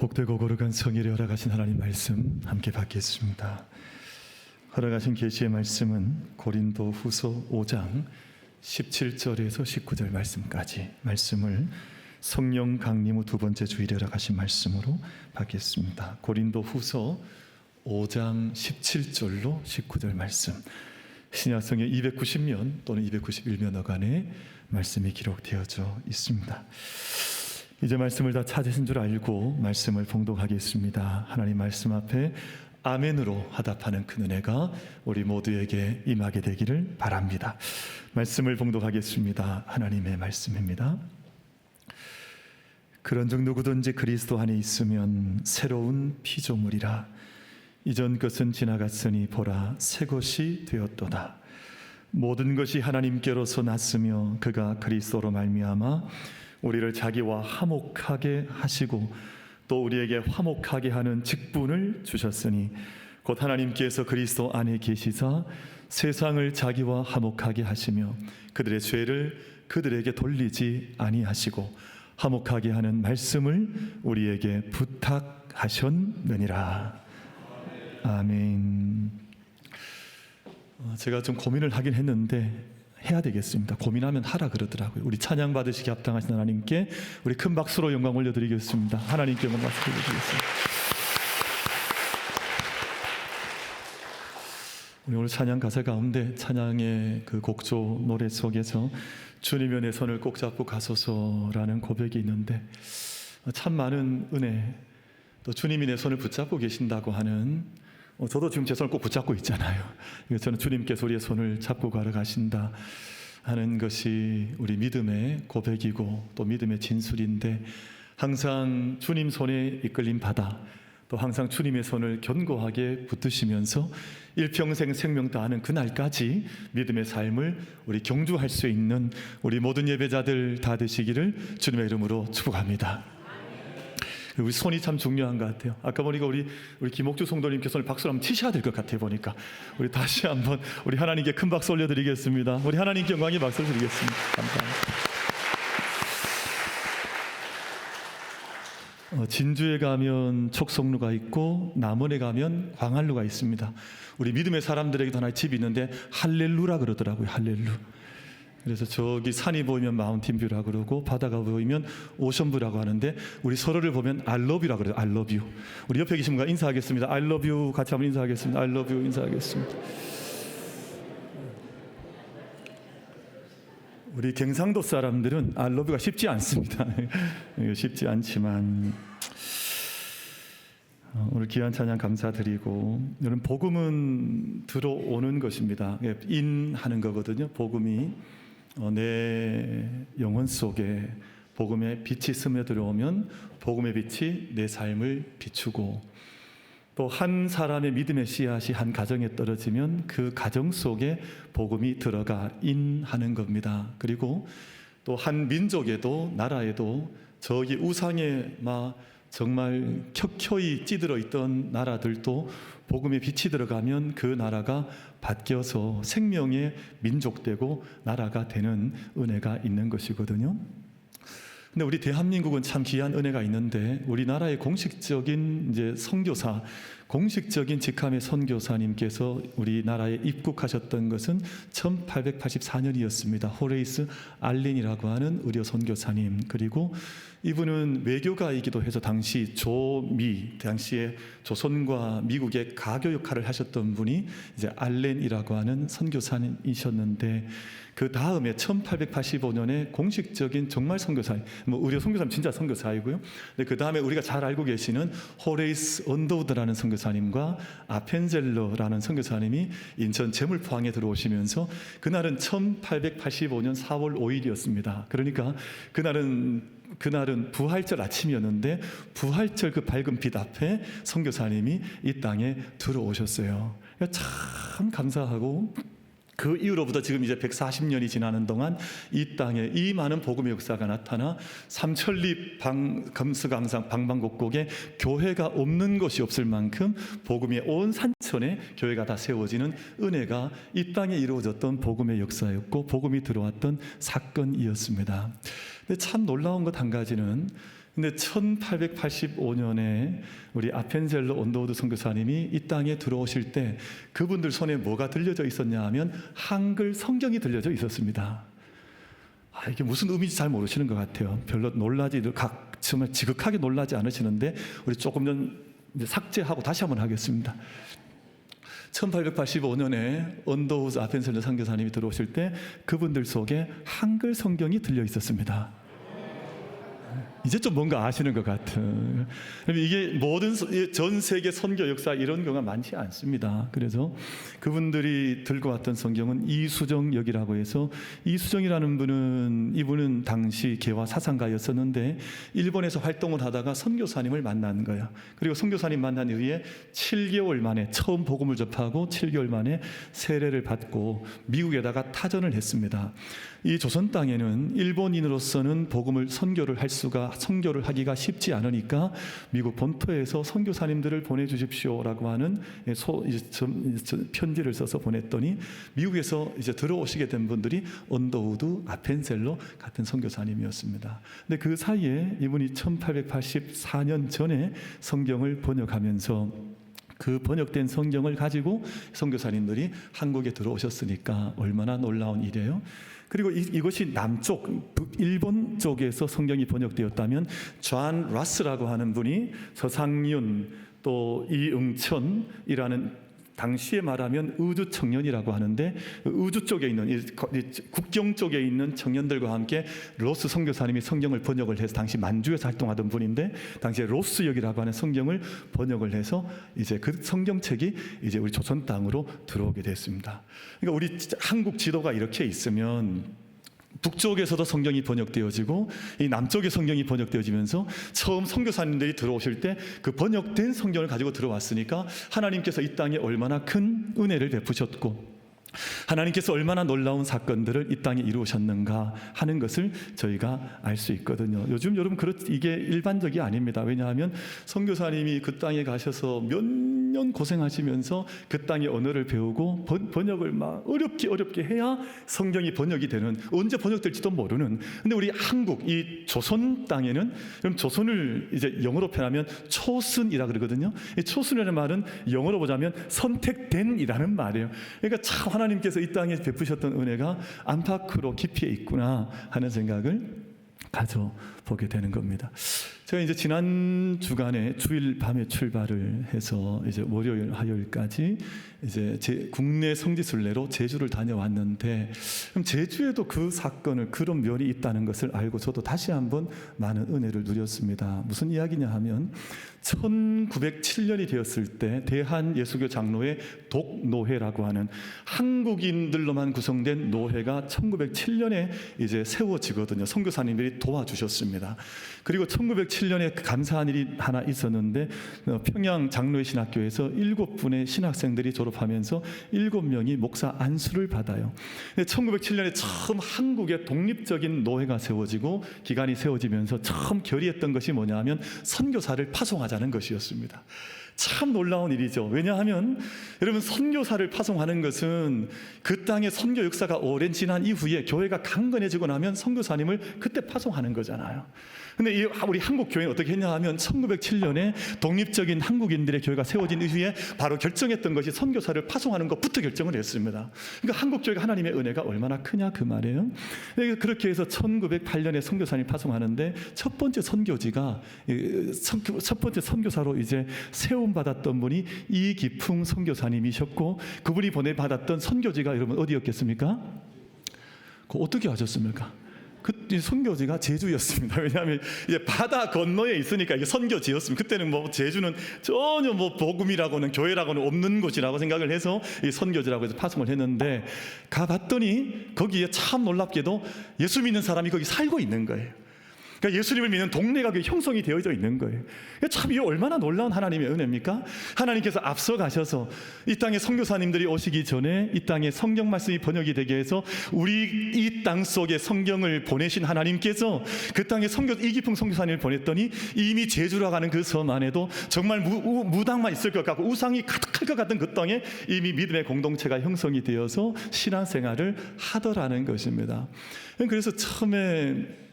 복되고 거룩한 성일에 허락하신 하나님 말씀 함께 받겠습니다. 허락하신 계시의 말씀은 고린도 후서 5장 17절에서 19절 말씀까지 말씀을 성령 강림 후 두 번째 주일에 허락하신 말씀으로 받겠습니다. 고린도 후서 5장 17절로 19절 말씀, 신약성의 290면 또는 291면 어간에 말씀이 기록되어져 있습니다. 이제 말씀을 다 찾으신 줄 알고 말씀을 봉독하겠습니다. 하나님 말씀 앞에 아멘으로 화답하는 큰 은혜가 우리 모두에게 임하게 되기를 바랍니다. 말씀을 봉독하겠습니다. 하나님의 말씀입니다. 그런즉 누구든지 그리스도 안에 있으면 새로운 피조물이라. 이전 것은 지나갔으니 보라 새 것이 되었도다. 모든 것이 하나님께로서 났으며 그가 그리스도로 말미암아 우리를 자기와 화목하게 하시고 또 우리에게 화목하게 하는 직분을 주셨으니 곧 하나님께서 그리스도 안에 계시사 세상을 자기와 화목하게 하시며 그들의 죄를 그들에게 돌리지 아니하시고 화목하게 하는 말씀을 우리에게 부탁하셨느니라. 아멘. 제가 좀 고민을 하긴 했는데 해야 되겠습니다. 고민하면 하라 그러더라고요. 우리 찬양 받으시기 합당하신 하나님께 우리 큰 박수로 영광 올려드리겠습니다. 하나님께 영광 박수 드리겠습니다. 우리 오늘 찬양 가사 가운데 찬양의 그 곡조 노래 속에서 주님의 내 손을 꼭 잡고 가소서라는 고백이 있는데 참 많은 은혜, 또 주님이 내 손을 붙잡고 계신다고 하는, 저도 지금 제 손을 꼭 붙잡고 있잖아요. 저는 주님께서 우리의 손을 잡고 가러 가신다 하는 것이 우리 믿음의 고백이고 또 믿음의 진술인데, 항상 주님 손에 이끌림 받아 또 항상 주님의 손을 견고하게 붙드시면서 일평생 생명 다하는 그날까지 믿음의 삶을 우리 경주할 수 있는 우리 모든 예배자들 다 되시기를 주님의 이름으로 축복합니다. 우리 손이 참 중요한 것 같아요. 아까 보니까 우리 김옥주 성도님께 손을 박수로 한번 치셔야 될 것 같아요. 보니까 우리 다시 한번 우리 하나님께 큰 박수 올려드리겠습니다. 우리 하나님께 영광의 박수를 드리겠습니다. 감사합니다. 진주에 가면 촉성루가 있고 남원에 가면 광안루가 있습니다. 우리 믿음의 사람들에게도 하나의 집이 있는데 할렐루라 그러더라고요. 할렐루. 그래서 저기 산이 보이면 마운틴뷰라고 그러고 바다가 보이면 오션뷰라고 하는데, 우리 서로를 보면 I love you라고 그래요. I love you. 우리 옆에 계신 분과 인사하겠습니다. I love you 같이 한번 인사하겠습니다. I love you 인사하겠습니다. 우리 경상도 사람들은 I love you가 쉽지 않습니다. 쉽지 않지만 오늘 귀한 찬양 감사드리고, 여러분 복음은 들어오는 것입니다. 인하는 거거든요. 복음이 내 영혼 속에 복음의 빛이 스며들어오면 복음의 빛이 내 삶을 비추고, 또 한 사람의 믿음의 씨앗이 한 가정에 떨어지면 그 가정 속에 복음이 들어가 인하는 겁니다. 그리고 또 한 민족에도 나라에도 저기 우상에 막 정말 켜켜이 찌들어 있던 나라들도 복음의 빛이 들어가면 그 나라가 바뀌어서 생명의 민족되고 나라가 되는 은혜가 있는 것이거든요. 근데 우리 대한민국은 참 귀한 은혜가 있는데, 우리나라의 공식적인 이제 선교사, 공식적인 직함의 선교사님께서 우리나라에 입국하셨던 것은 1884년이었습니다. 호레이스 알린이라고 하는 의료 선교사님. 그리고 이분은 외교가이기도 해서 당시에 조선과 미국의 가교 역할을 하셨던 분이 이제 알렌이라고 하는 선교사님이셨는데, 그 다음에 1885년에 공식적인 정말 선교사님, 의료 선교사님 진짜 선교사이고요. 그 다음에 우리가 잘 알고 계시는 호레이스 언더우드라는 선교사님과 아펜젤러라는 선교사님이 인천 제물포항에 들어오시면서, 그날은 1885년 4월 5일이었습니다. 그러니까 그날은 부활절 아침이었는데, 부활절 그 밝은 빛 앞에 선교사님이 이 땅에 들어오셨어요. 참 감사하고, 그 이후로부터 지금 이제 140년이 지나는 동안 이 땅에 이 많은 복음의 역사가 나타나 삼천리 금수강산 방방곡곡에 교회가 없는 것이 없을 만큼 복음의 온 산천에 교회가 다 세워지는 은혜가 이 땅에 이루어졌던 복음의 역사였고 복음이 들어왔던 사건이었습니다. 근데 참 놀라운 것 한 가지는, 근데 1885년에 우리 아펜젤러 온더우드 선교사님이 이 땅에 들어오실 때 그분들 손에 뭐가 들려져 있었냐 하면 한글 성경이 들려져 있었습니다. 이게 무슨 의미인지 잘 모르시는 것 같아요. 별로 정말 지극하게 놀라지 않으시는데 우리 조금 전 이제 삭제하고 다시 한번 하겠습니다. 1885년에 언더우드 아펜젤러 선교사님이 들어오실 때 그분들 속에 한글 성경이 들려 있었습니다. 이제 좀 뭔가 아시는 것 같은. 이게 모든 전 세계 선교 역사 이런 경우가 많지 않습니다. 그래서 그분들이 들고 왔던 성경은 이수정 역이라고 해서, 이수정이라는 분은 이분은 당시 개화 사상가였었는데 일본에서 활동을 하다가 선교사님을 만난 거예요. 그리고 선교사님 만난 이후에 7개월 만에 처음 복음을 접하고 7개월 만에 세례를 받고 미국에다가 타전을 했습니다. 이 조선 땅에는 일본인으로서는 복음을 선교를 하기가 쉽지 않으니까 미국 본토에서 선교사님들을 보내주십시오라고 하는 편지를 써서 보냈더니 미국에서 이제 들어오시게 된 분들이 언더우드, 아펜젤러 같은 선교사님이었습니다. 근데 그 사이에 이분이 1884년 전에 성경을 번역하면서 그 번역된 성경을 가지고 선교사님들이 한국에 들어오셨으니까 얼마나 놀라운 일이에요. 그리고 이것이 남쪽 일본 쪽에서 성경이 번역되었다면 존 라스라고 하는 분이 서상윤 또 이응천이라는 당시에 말하면 우주 청년이라고 하는데, 우주 쪽에 있는 국경 쪽에 있는 청년들과 함께 로스 선교사님이 성경을 번역을 해서 당시 만주에서 활동하던 분인데 당시에 로스역이라고 하는 성경을 번역을 해서 이제 그 성경책이 이제 우리 조선 땅으로 들어오게 됐습니다. 그러니까 우리 한국 지도가 이렇게 있으면 북쪽에서도 성경이 번역되어지고 이 남쪽의 성경이 번역되어지면서 처음 선교사님들이 들어오실 때 그 번역된 성경을 가지고 들어왔으니까 하나님께서 이 땅에 얼마나 큰 은혜를 베푸셨고 하나님께서 얼마나 놀라운 사건들을 이 땅에 이루셨는가 하는 것을 저희가 알 수 있거든요. 요즘 여러분 이게 일반적이 아닙니다. 왜냐하면 선교사님이 그 땅에 가셔서 몇 년 고생하시면서 그 땅의 언어를 배우고 번역을 막 어렵게 해야 성경이 번역이 되는, 언제 번역될지도 모르는. 근데 우리 한국 이 조선 땅에는, 그럼 조선을 이제 영어로 표현하면 초순이라 그러거든요. 이 초순이라는 말은 영어로 보자면 선택된이라는 말이에요. 그러니까 참 하나님께서 이 땅에 베푸셨던 은혜가 안팎으로 깊이 있구나 하는 생각을 가져보게 되는 겁니다. 제가 이제 지난 주간에 주일 밤에 출발을 해서 이제 월요일, 화요일까지 이제 국내 성지순례로 제주를 다녀왔는데, 그럼 제주에도 그 사건을, 그런 면이 있다는 것을 알고 저도 다시 한번 많은 은혜를 누렸습니다. 무슨 이야기냐 하면 1907년이 되었을 때 대한예수교 장로회 독노회라고 하는 한국인들로만 구성된 노회가 1907년에 이제 세워지거든요. 선교사님들이 도와주셨습니다. 그리고 1907년에 감사한 일이 하나 있었는데 평양 장로회 신학교에서 7분의 신학생들이 졸업하면서 7명이 목사 안수를 받아요. 1907년에 처음 한국에 독립적인 노회가 세워지고 기관이 세워지면서 처음 결의했던 것이 뭐냐 하면 선교사를 파송하자는 것이었습니다. 참 놀라운 일이죠. 왜냐하면 여러분, 선교사를 파송하는 것은 그 땅의 선교 역사가 오랜 지난 이후에 교회가 강건해지고 나면 선교사님을 그때 파송하는 거잖아요. 근데 우리 한국 교회는 어떻게 했냐 하면 1907년에 독립적인 한국인들의 교회가 세워진 이후에 바로 결정했던 것이 선교사를 파송하는 것부터 결정을 했습니다. 그러니까 한국 교회가 하나님의 은혜가 얼마나 크냐 그 말이에요. 그렇게 해서 1908년에 선교사님 파송하는데 첫 번째 선교사로 이제 세움 받았던 분이 이기풍 선교사님이셨고, 그분이 보내받았던 선교지가 여러분 어디였겠습니까? 어떻게 아셨습니까? 그 선교지가 제주였습니다. 왜냐하면 이제 바다 건너에 있으니까 이게 선교지였습니다. 그때는 뭐 제주는 전혀 뭐 복음이라고는 교회라고는 없는 곳이라고 생각을 해서 이 선교지라고 해서 파송을 했는데, 가봤더니 거기에 참 놀랍게도 예수 믿는 사람이 거기 살고 있는 거예요. 그러니까 예수님을 믿는 동네가 형성이 되어져 있는 거예요. 참 이게 얼마나 놀라운 하나님의 은혜입니까? 하나님께서 앞서 가셔서 이 땅에 선교사님들이 오시기 전에 이 땅에 성경 말씀이 번역이 되게 해서 우리 이 땅 속에 성경을 보내신 하나님께서 그 땅에 이기풍 선교사님을 보냈더니 이미 제주라고 하는 그 섬 안에도 정말 무당만 있을 것 같고 우상이 가득할 것 같은 그 땅에 이미 믿음의 공동체가 형성이 되어서 신앙생활을 하더라는 것입니다. 그래서 처음에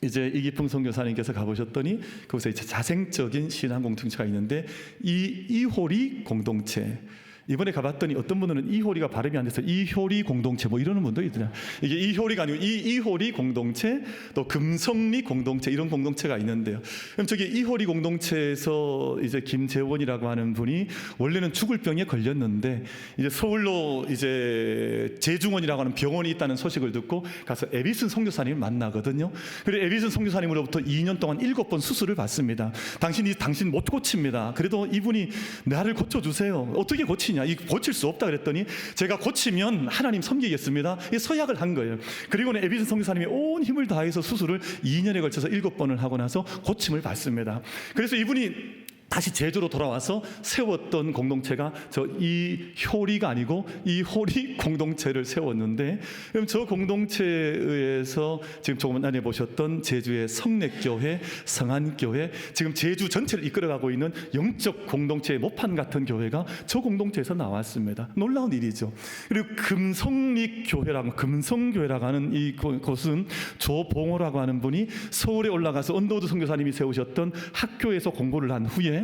이제 이기풍 선교사님께서 가보셨더니 그곳에 이제 자생적인 신앙 공동체가 있는데 이 이효리 공동체, 이번에 가봤더니 어떤 분들은 이효리가 발음이 안 돼서 이효리 공동체 뭐 이러는 분도 있더라고요. 이게 이효리가 아니고 이효리 공동체, 또 금성리 공동체, 이런 공동체가 있는데요. 그럼 저기 이효리 공동체에서 이제 김재원이라고 하는 분이 원래는 죽을 병에 걸렸는데 이제 서울로 이제 재중원이라고 하는 병원이 있다는 소식을 듣고 가서 에비슨 선교사님을 만나거든요. 그리고 에비슨 선교사님으로부터 2년 동안 7번 수술을 받습니다. 당신 못 고칩니다. 그래도 이분이 나를 고쳐주세요. 어떻게 고치냐? 이 고칠 수 없다 그랬더니 제가 고치면 하나님 섬기겠습니다. 이 서약을 한 거예요. 그리고는 에비슨 선교사님이 온 힘을 다해서 수술을 2년에 걸쳐서 7번을 하고 나서 고침을 받습니다. 그래서 이분이 다시 제주로 돌아와서 세웠던 공동체가 저 이효리가 아니고 이호리 공동체를 세웠는데, 그럼 저 공동체에 의해서 지금 조금 전에 보셨던 제주의 성례교회, 성안교회, 지금 제주 전체를 이끌어가고 있는 영적 공동체의 모판 같은 교회가 저 공동체에서 나왔습니다. 놀라운 일이죠. 그리고 금성리교회라고, 금성교회라고 하는 이 곳은 조봉호라고 하는 분이 서울에 올라가서 언더우드 선교사님이 세우셨던 학교에서 공부를 한 후에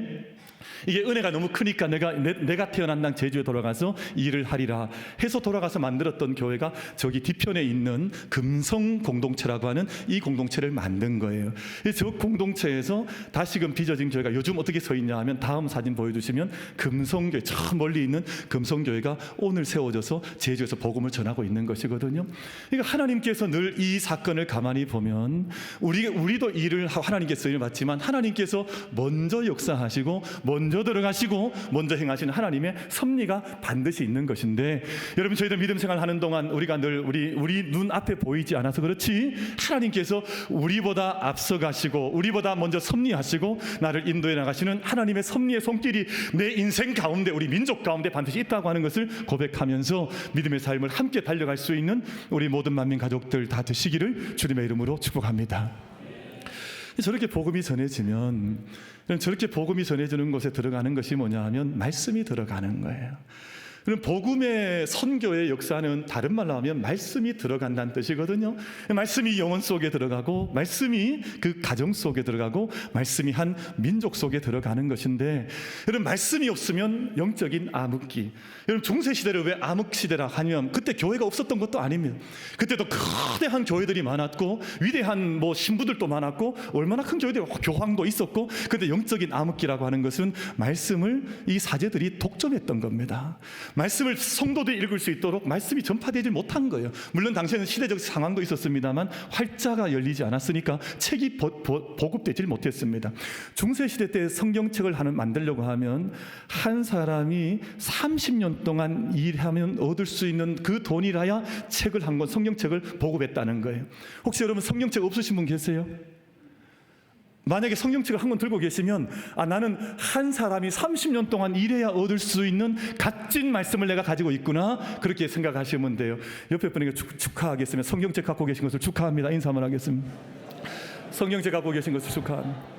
이게 은혜가 너무 크니까 내가 태어난 날 제주에 돌아가서 일을 하리라 해서 돌아가서 만들었던 교회가 저기 뒤편에 있는 금성 공동체라고 하는 이 공동체를 만든 거예요. 저 공동체에서 다시금 빚어진 교회가 요즘 어떻게 서 있냐 하면 다음 사진 보여주시면 금성교회, 저 멀리 있는 금성교회가 오늘 세워져서 제주에서 복음을 전하고 있는 것이거든요. 그러니까 하나님께서 늘 이 사건을 가만히 보면 우리도 일을 하나님께서 일을 받지만 하나님께서 먼저 역사하시고 먼저 들어가시고 먼저 행하시는 하나님의 섭리가 반드시 있는 것인데, 여러분 저희들 믿음 생활하는 동안 우리가 늘 우리 눈 앞에 보이지 않아서 그렇지 하나님께서 우리보다 앞서가시고 우리보다 먼저 섭리하시고 나를 인도해 나가시는 하나님의 섭리의 손길이 내 인생 가운데, 우리 민족 가운데 반드시 있다고 하는 것을 고백하면서 믿음의 삶을 함께 달려갈 수 있는 우리 모든 만민 가족들 다 되시기를 주님의 이름으로 축복합니다. 저렇게 복음이 전해지면, 저렇게 복음이 전해지는 곳에 들어가는 것이 뭐냐 하면 말씀이 들어가는 거예요. 그럼 복음의 선교의 역사는 다른 말로 하면 말씀이 들어간다는 뜻이거든요. 말씀이 영혼 속에 들어가고 말씀이 그 가정 속에 들어가고 말씀이 한 민족 속에 들어가는 것인데, 여러분 말씀이 없으면 영적인 암흑기. 여러분 중세시대를 왜 암흑시대라 하냐면 그때 교회가 없었던 것도 아닙니다. 그때도 거대한 교회들이 많았고 위대한 신부들도 많았고 얼마나 큰 교회들, 교황도 있었고, 근데 영적인 암흑기라고 하는 것은 말씀을 이 사제들이 독점했던 겁니다. 말씀을 성도들이 읽을 수 있도록 말씀이 전파되지 못한 거예요. 물론 당시에는 시대적 상황도 있었습니다만 활자가 열리지 않았으니까 책이 보급되지 못했습니다. 중세시대 때 성경책을 만들려고 하면 한 사람이 30년 동안 일하면 얻을 수 있는 그 돈이라야 책을 한 권, 성경책을 보급했다는 거예요. 혹시 여러분 성경책 없으신 분 계세요? 만약에 성경책을 한 권 들고 계시면 나는 한 사람이 30년 동안 일해야 얻을 수 있는 값진 말씀을 내가 가지고 있구나, 그렇게 생각하시면 돼요. 옆에 분에게 축하하겠습니다. 성경책 갖고 계신 것을 축하합니다. 인사 한번 하겠습니다. 성경책 갖고 계신 것을 축하합니다.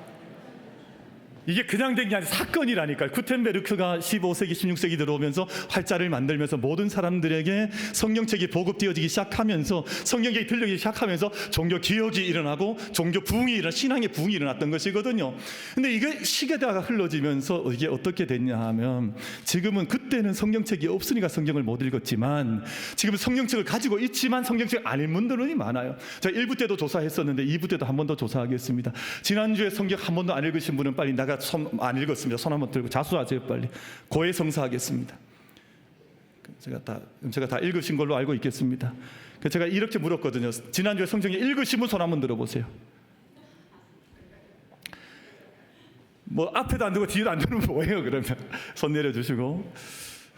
이게 그냥 된 게 아니라 사건이라니까요. 구텐베르크가 15세기, 16세기 들어오면서 활자를 만들면서 모든 사람들에게 성경책이 보급되어지기 시작하면서 성경책이 들리기 시작하면서 종교 개혁이 일어나고 종교 부흥이 일어나, 신앙의 부흥이 일어났던 것이거든요. 근데 이게 시대가 흘러지면서 이게 어떻게 됐냐 하면, 지금은 그때는 성경책이 없으니까 성경을 못 읽었지만 지금 성경책을 가지고 있지만 성경책 안 읽은 분들이 많아요. 제가 1부 때도 조사했었는데 2부 때도 한 번 더 조사하겠습니다. 지난주에 성경 한 번도 안 읽으신 분은 빨리 나가 손 안 읽었습니다. 손 한번 들고 자수하세요 빨리. 고해성사하겠습니다. 제가 다 읽으신 걸로 알고 있겠습니다. 제가 이렇게 물었거든요. 지난주에 성경 읽으신 분 손 한번 들어보세요. 앞에도 안 들고 뒤에도 안 들으면 뭐예요 그러면? 손 내려주시고.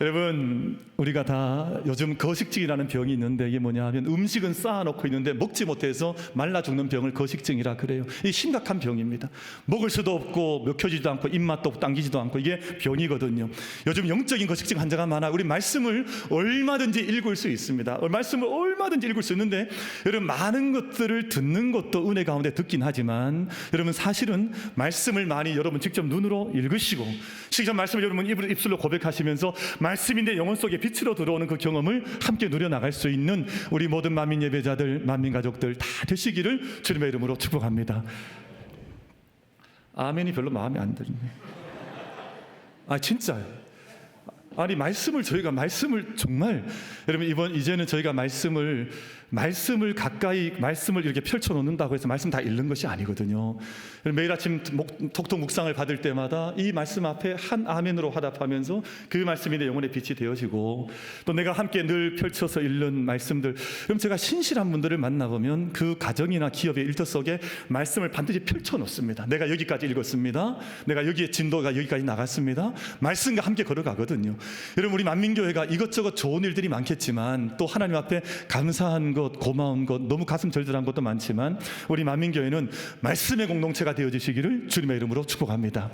여러분 우리가 다 요즘 거식증이라는 병이 있는데, 이게 뭐냐 하면 음식은 쌓아놓고 있는데 먹지 못해서 말라 죽는 병을 거식증이라 그래요. 이 심각한 병입니다. 먹을 수도 없고 먹혀지지도 않고 입맛도 없고 당기지도 않고 이게 병이거든요. 요즘 영적인 거식증 환자가 많아요. 우리 말씀을 얼마든지 읽을 수 있습니다. 말씀을 얼마든지 읽을 수 있는데, 여러분 많은 것들을 듣는 것도 은혜 가운데 듣긴 하지만 여러분 사실은 말씀을 많이 여러분 직접 눈으로 읽으시고 직접 말씀을 여러분 입술로 고백하시면서 말씀이 내 영혼 속에 빛으로 들어오는 그 경험을 함께 누려나갈 수 있는 우리 모든 만민 예배자들, 만민 가족들 다 되시기를 주님의 이름으로 축복합니다. 아멘이 별로 마음에 안 드네. 진짜요. 아니, 저희가 말씀을 정말, 여러분, 이제는 저희가 말씀을 가까이, 말씀을 이렇게 펼쳐놓는다고 해서 말씀 다 읽는 것이 아니거든요. 매일 아침 톡톡 묵상을 받을 때마다 이 말씀 앞에 한 아멘으로 화답하면서 그 말씀이 내 영혼의 빛이 되어지고, 또 내가 함께 늘 펼쳐서 읽는 말씀들, 그럼 제가 신실한 분들을 만나보면 그 가정이나 기업의 일터 속에 말씀을 반드시 펼쳐놓습니다. 내가 여기까지 읽었습니다. 내가 여기에 진도가 여기까지 나갔습니다. 말씀과 함께 걸어가거든요. 여러분, 우리 만민교회가 이것저것 좋은 일들이 많겠지만 또 하나님 앞에 감사한 것, 고마운 것, 너무 가슴 절절한 것도 많지만 우리 만민교회는 말씀의 공동체가 되어주시기를 주님의 이름으로 축복합니다.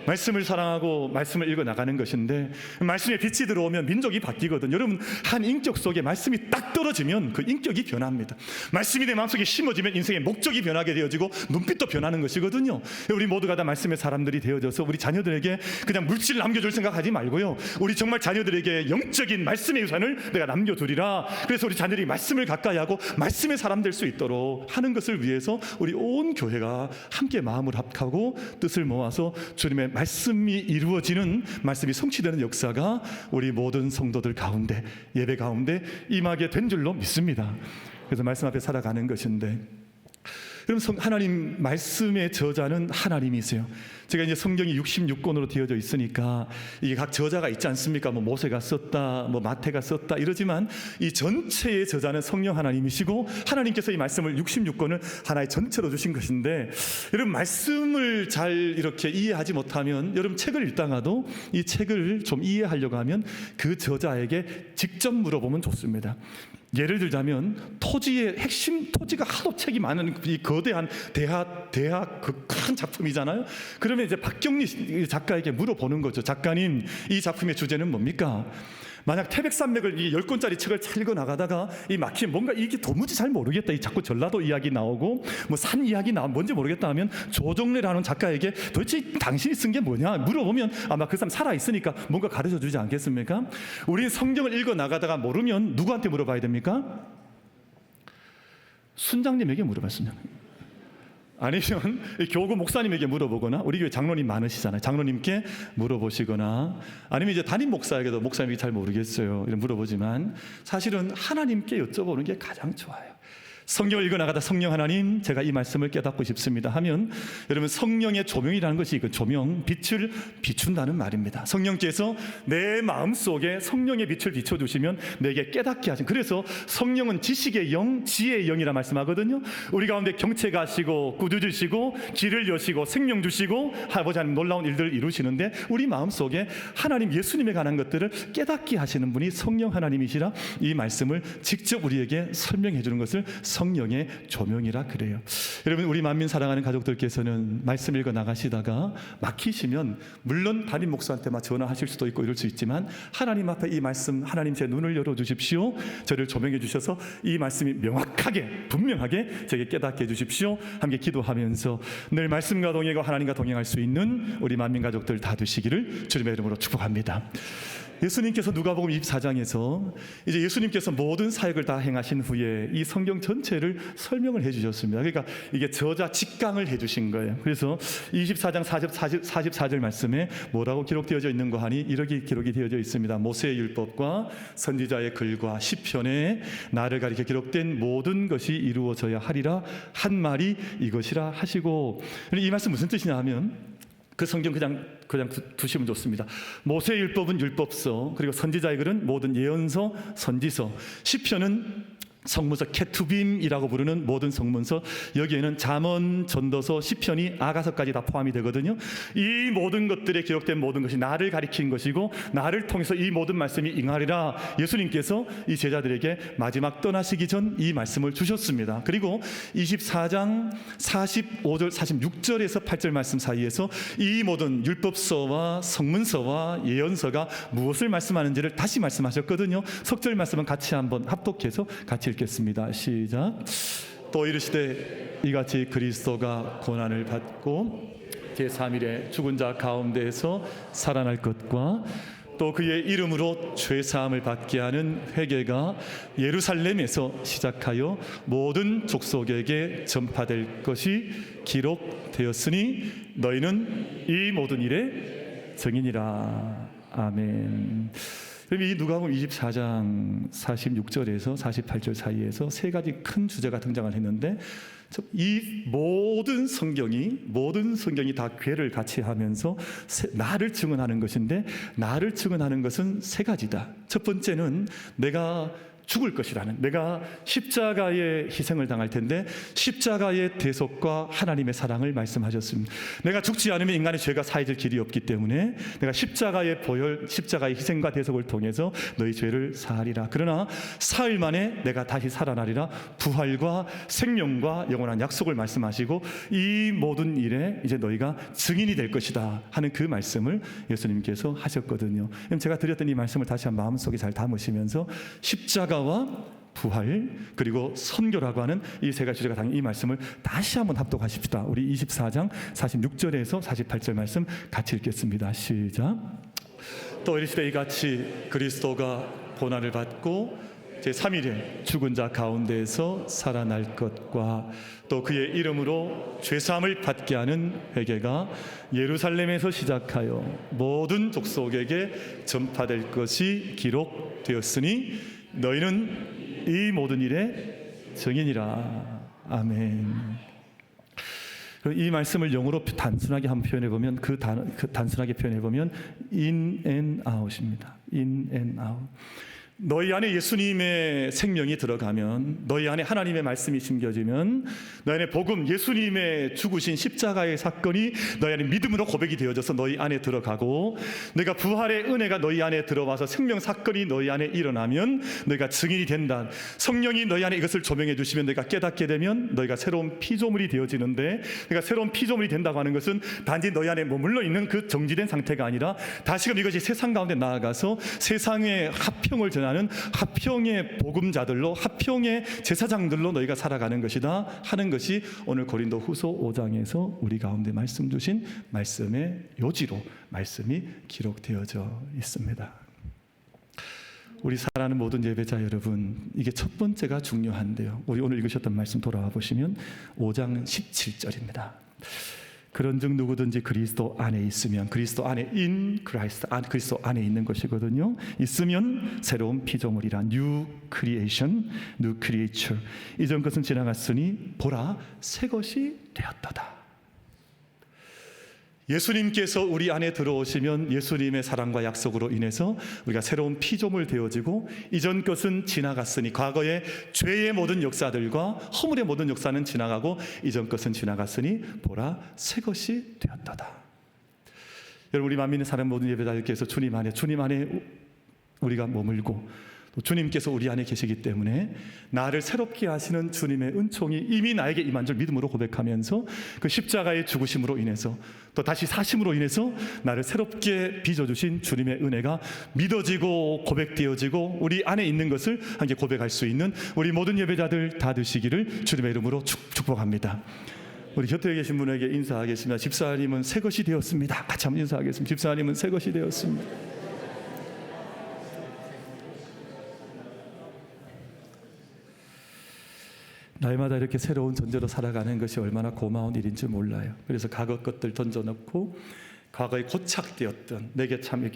말씀을 사랑하고 말씀을 읽어 나가는 것인데, 말씀에 빛이 들어오면 민족이 바뀌거든요. 여러분, 한 인격 속에 말씀이 딱 떨어지면 그 인격이 변합니다. 말씀이 내 마음속에 심어지면 인생의 목적이 변하게 되어지고 눈빛도 변하는 것이거든요. 우리 모두가 다 말씀의 사람들이 되어져서 우리 자녀들에게 그냥 물질을 남겨줄 생각하지 말고요, 우리 정말 자녀들에게 영적인 말씀의 유산을 내가 남겨두리라. 그래서 우리 자녀들이 말씀을 가까이 하고 말씀의 사람 될 수 있도록 하는 것을 위해서 우리 온 교회가 함께 마음을 합하고 뜻을 모아서 주님의 말씀이 이루어지는, 말씀이 성취되는 역사가 우리 모든 성도들 가운데, 예배 가운데 임하게 된 줄로 믿습니다. 그래서 말씀 앞에 살아가는 것인데, 여러분, 하나님 말씀의 저자는 하나님이세요. 제가 이제 성경이 66권으로 되어져 있으니까 이게 각 저자가 있지 않습니까? 뭐 모세가 썼다, 뭐 마태가 썼다 이러지만 이 전체의 저자는 성령 하나님이시고, 하나님께서 이 말씀을 66권을 하나의 전체로 주신 것인데, 여러분, 말씀을 잘 이렇게 이해하지 못하면, 여러분 책을 읽다가도 이 책을 좀 이해하려고 하면 그 저자에게 직접 물어보면 좋습니다. 예를 들자면 토지의 핵심, 토지가 하도 책이 많은 이 거대한 대학 그 큰 작품이잖아요. 그러면 이제 박경리 작가에게 물어보는 거죠. 작가님, 이 작품의 주제는 뭡니까? 만약 태백산맥을 이 10권짜리 책을 잘 읽어 나가다가 이 막히면 뭔가 이게 도무지 잘 모르겠다, 이 자꾸 전라도 이야기 나오고 뭐 산 이야기 나오면 뭔지 모르겠다 하면 조정래라는 작가에게 도대체 당신이 쓴 게 뭐냐 물어보면 아마 그 사람 살아있으니까 뭔가 가르쳐 주지 않겠습니까? 우리는 성경을 읽어 나가다가 모르면 누구한테 물어봐야 됩니까? 순장님에게 물어봤습니다. 아니면 교구 목사님에게 물어보거나, 우리 교회 장로님 많으시잖아요. 장로님께 물어보시거나, 아니면 이제 담임 목사에게도 목사님이 잘 모르겠어요 이런 물어보지만, 사실은 하나님께 여쭤보는 게 가장 좋아요. 성경을 읽어나가다 성령 하나님, 제가 이 말씀을 깨닫고 싶습니다 하면, 여러분, 성령의 조명이라는 것이 그 조명, 빛을 비춘다는 말입니다. 성령께서 내 마음속에 성령의 빛을 비춰주시면 내게 깨닫게 하신, 그래서 성령은 지식의 영, 지혜의 영이라 말씀하거든요. 우리 가운데 경채가 하시고 구두 주시고 길을 여시고 생명 주시고 아버지 하나님 놀라운 일들을 이루시는데, 우리 마음속에 하나님 예수님에 관한 것들을 깨닫게 하시는 분이 성령 하나님이시라 이 말씀을 직접 우리에게 설명해 주는 것을 성령의 조명이라 그래요. 여러분, 우리 만민 사랑하는 가족들께서는 말씀 읽어 나가시다가 막히시면 물론 담임 목사한테만 전화하실 수도 있고 이럴 수 있지만, 하나님 앞에 이 말씀, 하나님 제 눈을 열어주십시오, 저를 조명해 주셔서 이 말씀이 명확하게 분명하게 제게 깨닫게 해주십시오, 함께 기도하면서 늘 말씀과 동행하고 하나님과 동행할 수 있는 우리 만민 가족들 다 되시기를 주님의 이름으로 축복합니다. 예수님께서 누가복음 24장에서 이제 예수님께서 모든 사역을 다 행하신 후에 이 성경 전체를 설명을 해주셨습니다. 그러니까 이게 저자 직강을 해주신 거예요. 그래서 24장 44절 말씀에 뭐라고 기록되어져 있는가 하니 이렇게 기록이 되어져 있습니다. 모세의 율법과 선지자의 글과 시편에 나를 가리켜 기록된 모든 것이 이루어져야 하리라 한 말이 이것이라 하시고, 이 말씀 무슨 뜻이냐 하면, 그 성경 그냥 두시면 좋습니다. 모세의 율법은 율법서, 그리고 선지자의 글은 모든 예언서, 선지서, 시편은 성문서, 케투빔이라고 부르는 모든 성문서, 여기에는 잠언, 전도서, 시편이, 아가서까지 다 포함이 되거든요. 이 모든 것들에 기록된 모든 것이 나를 가리킨 것이고, 나를 통해서 이 모든 말씀이 응하리라 예수님께서 이 제자들에게 마지막 떠나시기 전 이 말씀을 주셨습니다. 그리고 24장 45절 46절에서 8절 말씀 사이에서 이 모든 율법서와 성문서와 예언서가 무엇을 말씀하는지를 다시 말씀하셨거든요. 석절 말씀은 같이 한번 합독해서 같이 읽겠습니다. 시작. 또 이르시되 이같이 그리스도가 고난을 받고 제3일에 죽은 자 가운데에서 살아날 것과 또 그의 이름으로 죄사함을 받게 하는 회개가 예루살렘에서 시작하여 모든 족속에게 전파될 것이 기록되었으니 너희는 이 모든 일의 증인이라. 아멘. 이 누가복음 24장 46절에서 48절 사이에서 세 가지 큰 주제가 등장을 했는데, 이 모든 성경이 다 궤를 같이 하면서 나를 증언하는 것인데, 나를 증언하는 것은 세 가지다. 첫 번째는 내가 죽을 것이라는, 내가 십자가의 희생을 당할 텐데 십자가의 대속과 하나님의 사랑을 말씀하셨습니다. 내가 죽지 않으면 인간의 죄가 사해질 길이 없기 때문에 내가 십자가의 보혈, 십자가의 희생과 대속을 통해서 너희 죄를 사하리라. 그러나 사흘 만에 내가 다시 살아나리라. 부활과 생명과 영원한 약속을 말씀하시고 이 모든 일에 이제 너희가 증인이 될 것이다 하는 그 말씀을 예수님께서 하셨거든요. 제가 드렸던 이 말씀을 다시 한번 마음속에 잘 담으시면서 십자가와 부활 그리고 선교라고 하는 이 세 가지 주제가 담긴 이 말씀을 다시 한번 합독하십시다. 우리 24장 46절에서 48절 말씀 같이 읽겠습니다. 시작. 또 이르시되 이같이 그리스도가 고난을 받고 제3일에 죽은 자 가운데에서 살아날 것과 또 그의 이름으로 죄사함을 받게 하는 회개가 예루살렘에서 시작하여 모든 족속에게 전파될 것이 기록되었으니 너희는 이 모든 일의 증인이라. 아멘. 이 말씀을 영어로 단순하게 한번 표현해 보면 단순하게 표현해 보면 in and out입니다. in and out. 너희 안에 예수님의 생명이 들어가면, 너희 안에 하나님의 말씀이 심겨지면, 너희 안에 복음, 예수님의 죽으신 십자가의 사건이 너희 안에 믿음으로 고백이 되어져서 너희 안에 들어가고, 내가 부활의 은혜가 너희 안에 들어와서 생명 사건이 너희 안에 일어나면 너희가 증인이 된다. 성령이 너희 안에 이것을 조명해 주시면 너희가 깨닫게 되면 너희가 새로운 피조물이 되어지는데, 그러니까 새로운 피조물이 된다고 하는 것은 단지 너희 안에 머물러 있는 그 정지된 상태가 아니라 다시금 이것이 세상 가운데 나아가서 세상의 화평을 전하는 화평의 복음자들로, 화평의 제사장들로 너희가 살아가는 것이다 하는 것이 오늘 고린도후서 5장에서 우리 가운데 말씀 주신 말씀의 요지로 말씀이 기록되어져 있습니다. 우리 사랑하는 모든 예배자 여러분, 이게 첫 번째가 중요한데요. 우리 오늘 읽으셨던 말씀 돌아와 보시면 5장 17절입니다. 그런즉 누구든지 그리스도 안에 있으면, 그리스도 안에 in Christ, 그리스도 안에 있는 것이거든요. 있으면 새로운 피조물이라. New creation, new creature. 이전 것은 지나갔으니 보라 새 것이 되었도다. 예수님께서 우리 안에 들어오시면 예수님의 사랑과 약속으로 인해서 우리가 새로운 피조물 되어지고, 이전 것은 지나갔으니, 과거의 죄의 모든 역사들과 허물의 모든 역사는 지나가고 이전 것은 지나갔으니 보라 새 것이 되었도다. 여러분, 우리 만민의 사람 모든 예배자들께서 주님 안에 우리가 머물고 또 주님께서 우리 안에 계시기 때문에 나를 새롭게 하시는 주님의 은총이 이미 나에게 임한 줄 믿음으로 고백하면서 그 십자가의 죽으심으로 인해서 또 다시 사심으로 인해서 나를 새롭게 빚어주신 주님의 은혜가 믿어지고 고백되어지고 우리 안에 있는 것을 함께 고백할 수 있는 우리 모든 예배자들 다 되시기를 주님의 이름으로 축복합니다. 우리 곁에 계신 분에게 인사하겠습니다. 집사님은 새 것이 되었습니다. 같이 한번 인사하겠습니다. 집사님은 새 것이 되었습니다. 날마다 이렇게 새로운 존재로 살아가는 것이 얼마나 고마운 일인지 몰라요. 그래서 과거 것들 던져놓고 과거에 고착되었던, 내게 참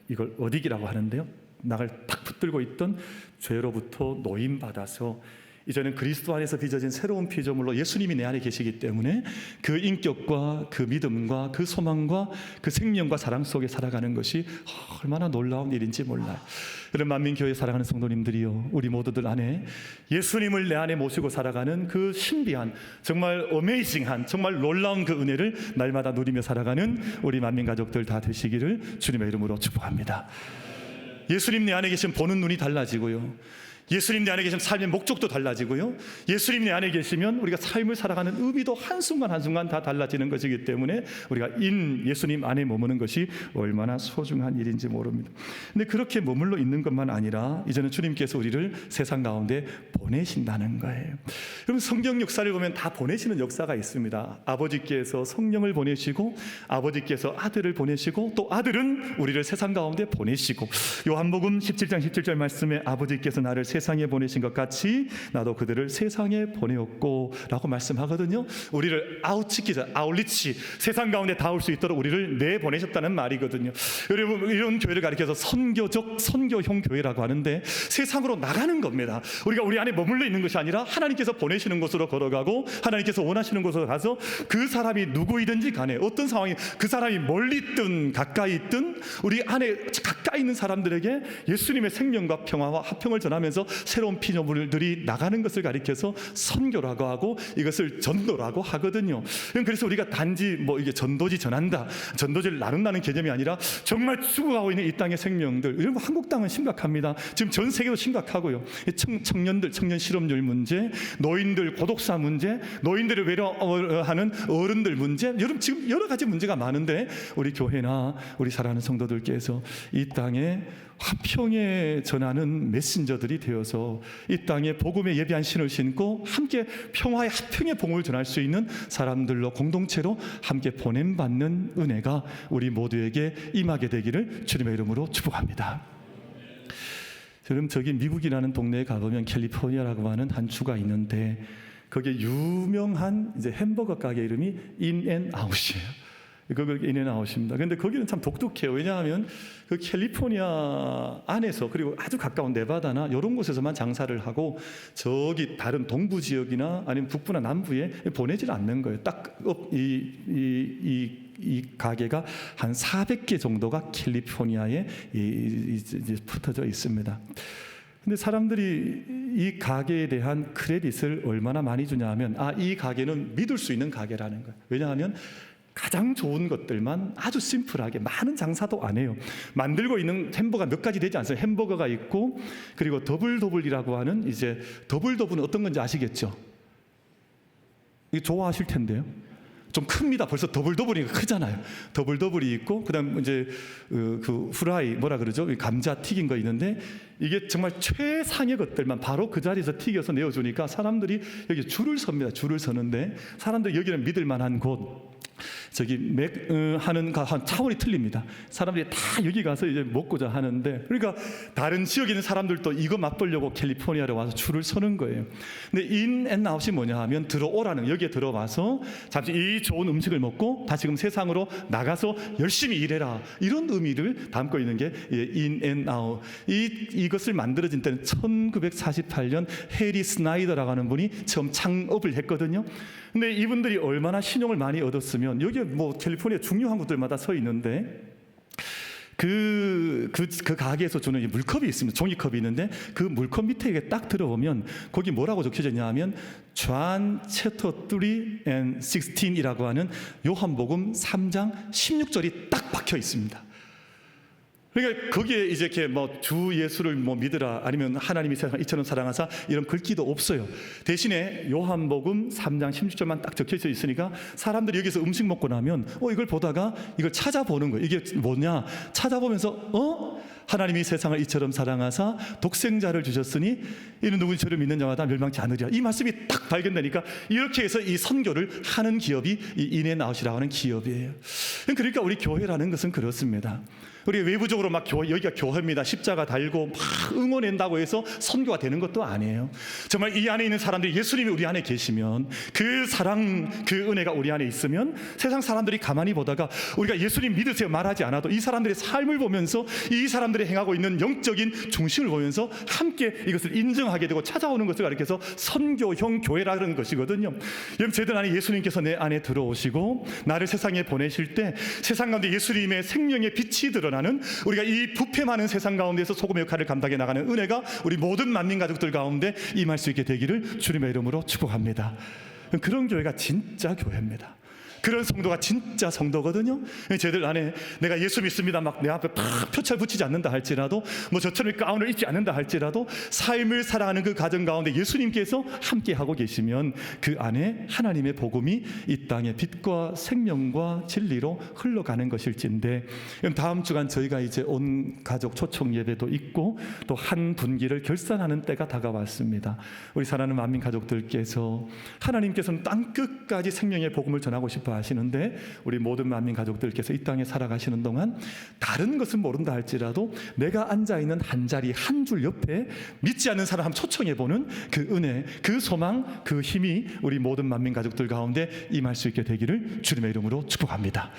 이걸 어디기라고 하는데요, 나를 탁 붙들고 있던 죄로부터 노임받아서 이제는 그리스도 안에서 빚어진 새로운 피조물로 예수님이 내 안에 계시기 때문에 그 인격과 그 믿음과 그 소망과 그 생명과 사랑 속에 살아가는 것이 얼마나 놀라운 일인지 몰라요. 여러분, 만민교회 사랑하는 성도님들이요, 우리 모두들 안에 예수님을 내 안에 모시고 살아가는 그 신비한, 정말 어메이징한, 정말 놀라운 그 은혜를 날마다 누리며 살아가는 우리 만민가족들 다 되시기를 주님의 이름으로 축복합니다. 예수님 내 안에 계신 보는 눈이 달라지고요, 예수님 내 안에 계시면 삶의 목적도 달라지고요, 예수님 내 안에 계시면 우리가 삶을 살아가는 의미도 한순간 한순간 다 달라지는 것이기 때문에 우리가 예수님 안에 머무는 것이 얼마나 소중한 일인지 모릅니다. 근데 그렇게 머물러 있는 것만 아니라 이제는 주님께서 우리를 세상 가운데 보내신다는 거예요. 여러분, 성경 역사를 보면 다 보내시는 역사가 있습니다. 아버지께서 성령을 보내시고, 아버지께서 아들을 보내시고, 또 아들은 우리를 세상 가운데 보내시고, 요한복음 17장 17절 말씀에 아버지께서 나를 세상에 보내신 것 같이 나도 그들을 세상에 보내었고 라고 말씀하거든요. 우리를 아웃시키자, 아울리치, 세상 가운데 닿을 수 있도록 우리를 내보내셨다는 말이거든요. 여러분, 이런 교회를 가리켜서 선교형 교회라고 하는데 세상으로 나가는 겁니다. 우리가 우리 안에 머물러 있는 것이 아니라 하나님께서 보내시는 곳으로 걸어가고, 하나님께서 원하시는 곳으로 가서 그 사람이 누구이든지 간에, 어떤 상황이, 그 사람이 멀리 있든 가까이 있든 우리 안에 가까이 있는 사람들에게 예수님의 생명과 평화와 화평을 전하면서 새로운 피조물들이 나가는 것을 가리켜서 선교라고 하고, 이것을 전도라고 하거든요. 그래서 우리가 단지 이게 전도지 전한다, 전도지를 나눈다는 개념이 아니라 정말 죽어가고 있는 이 땅의 생명들, 여러분, 한국 땅은 심각합니다. 지금 전 세계도 심각하고요. 청년들 청년 실업률 문제, 노인들 고독사 문제, 노인들을 외로워하는 어른들 문제, 여러분 지금 여러 가지 문제가 많은데 우리 교회나 우리 사랑하는 성도들께서 이 땅에 화평에 전하는 메신저들이 되어서 이 땅에 복음의 예비한 신을 신고 함께 평화의 화평의 복음을 전할 수 있는 사람들로, 공동체로 함께 보냄받는 은혜가 우리 모두에게 임하게 되기를 주님의 이름으로 축복합니다. 여러분, 저기 미국이라는 동네에 가보면 캘리포니아라고 하는 한 주가 있는데 거기에 유명한 이제 햄버거 가게 이름이 인앤아웃이에요. 그거 인앤아웃입니다. 그런데 거기는 참 독특해요. 왜냐하면 그 캘리포니아 안에서, 그리고 아주 가까운 네바다나 이런 곳에서만 장사를 하고 저기 다른 동부 지역이나 아니면 북부나 남부에 보내질 않는 거예요. 딱 이 가게가 한 400개 정도가 캘리포니아에 이제 붙어져 있습니다. 근데 사람들이 이 가게에 대한 크레딧을 얼마나 많이 주냐 하면, 이 가게는 믿을 수 있는 가게라는 거예요. 왜냐하면 가장 좋은 것들만 아주 심플하게, 많은 장사도 안 해요. 만들고 있는 햄버거가 몇 가지 되지 않습니다. 햄버거가 있고, 그리고 더블더블이라고 하는, 이제 더블더블은 어떤 건지 아시겠죠? 이거 좋아하실 텐데요. 좀 큽니다. 벌써 더블더블이니까 크잖아요. 더블더블이 있고, 그다음 이제 그 후라이, 뭐라 그러죠? 감자 튀긴 거 있는데, 이게 정말 최상의 것들만 바로 그 자리에서 튀겨서 내어주니까 사람들이 여기 줄을 섭니다. 줄을 서는데 사람들이 여기는 믿을 만한 곳, 저기 하는 차원이 틀립니다. 사람들이 다 여기 가서 이제 먹고자 하는데, 그러니까 다른 지역에 있는 사람들도 이거 맛보려고 캘리포니아로 와서 줄을 서는 거예요. 근데 인앤아웃이 뭐냐 하면 들어오라는, 여기에 들어와서 잠시 이 좋은 음식을 먹고 다시 지금 세상으로 나가서 열심히 일해라, 이런 의미를 담고 있는 게 인앤아웃. 이것을 만들어진 때는 1948년 해리 스나이더라고 하는 분이 처음 창업을 했거든요. 근데 이분들이 얼마나 신용을 많이 얻었으면, 여기에 캘리포니아 중요한 곳들마다 서 있는데 그 가게에서 주는 물컵이 있습니다. 종이컵이 있는데 그 물컵 밑에 딱 들어보면 거기 뭐라고 적혀져 있냐 하면 John chapter 3 and 16이라고 하는 요한복음 3장 16절이 딱 박혀 있습니다. 그러니까 거기에 이제 이렇게 주 예수를 믿으라, 아니면 하나님이 세상을 이처럼 사랑하사, 이런 글귀도 없어요. 대신에 요한복음 3장 16절만 딱 적혀져 있으니까 사람들이 여기서 음식 먹고 나면 이걸 보다가 이걸 찾아보는 거예요. 이게 뭐냐 찾아보면서 하나님이 세상을 이처럼 사랑하사 독생자를 주셨으니 이는 누구니 저를 믿는 자마다 멸망치 않으리라, 이 말씀이 딱 발견되니까 이렇게 해서 이 선교를 하는 기업이 이 인앤아웃이라고 하는 기업이에요. 그러니까 우리 교회라는 것은 그렇습니다. 우리 외부적으로 여기가 교회입니다, 십자가 달고 막 응원한다고 해서 선교가 되는 것도 아니에요. 정말 이 안에 있는 사람들이, 예수님이 우리 안에 계시면, 그 사랑, 그 은혜가 우리 안에 있으면 세상 사람들이 가만히 보다가 우리가 예수님 믿으세요 말하지 않아도 이 사람들의 삶을 보면서, 이 사람들이 행하고 있는 영적인 중심을 보면서 함께 이것을 인정하게 되고 찾아오는 것을 가리켜서 선교형 교회라는 것이거든요. 여러분, 제들 안에 예수님께서 내 안에 들어오시고 나를 세상에 보내실 때 세상 가운데 예수님의 생명의 빛이 드러나는, 우리가 이 부패 많은 세상 가운데서 소금의 역할을 감당해 나가는 은혜가 우리 모든 만민 가족들 가운데 임할 수 있게 되기를 주님의 이름으로 축복합니다. 그런 교회가 진짜 교회입니다. 그런 성도가 진짜 성도거든요. 저희들 안에 내가 예수 믿습니다 막 내 앞에 팍 표철 붙이지 않는다 할지라도, 뭐 저처럼 가운을 입지 않는다 할지라도 삶을 살아가는 그 가정 가운데 예수님께서 함께 하고 계시면 그 안에 하나님의 복음이 이 땅의 빛과 생명과 진리로 흘러가는 것일진데, 다음 주간 저희가 이제 온 가족 초청 예배도 있고 또 한 분기를 결산하는 때가 다가왔습니다. 우리 사랑하는 만민 가족들께서 하나님께서는 땅 끝까지 생명의 복음을 전하고 싶어 하시는데, 우리 모든 만민 가족들께서 이 땅에 살아가시는 동안 다른 것은 모른다 할지라도 내가 앉아있는 한 자리 한 줄 옆에 믿지 않는 사람 한번 초청해보는 그 은혜, 그 소망, 그 힘이 우리 모든 만민 가족들 가운데 임할 수 있게 되기를 주님의 이름으로 축복합니다.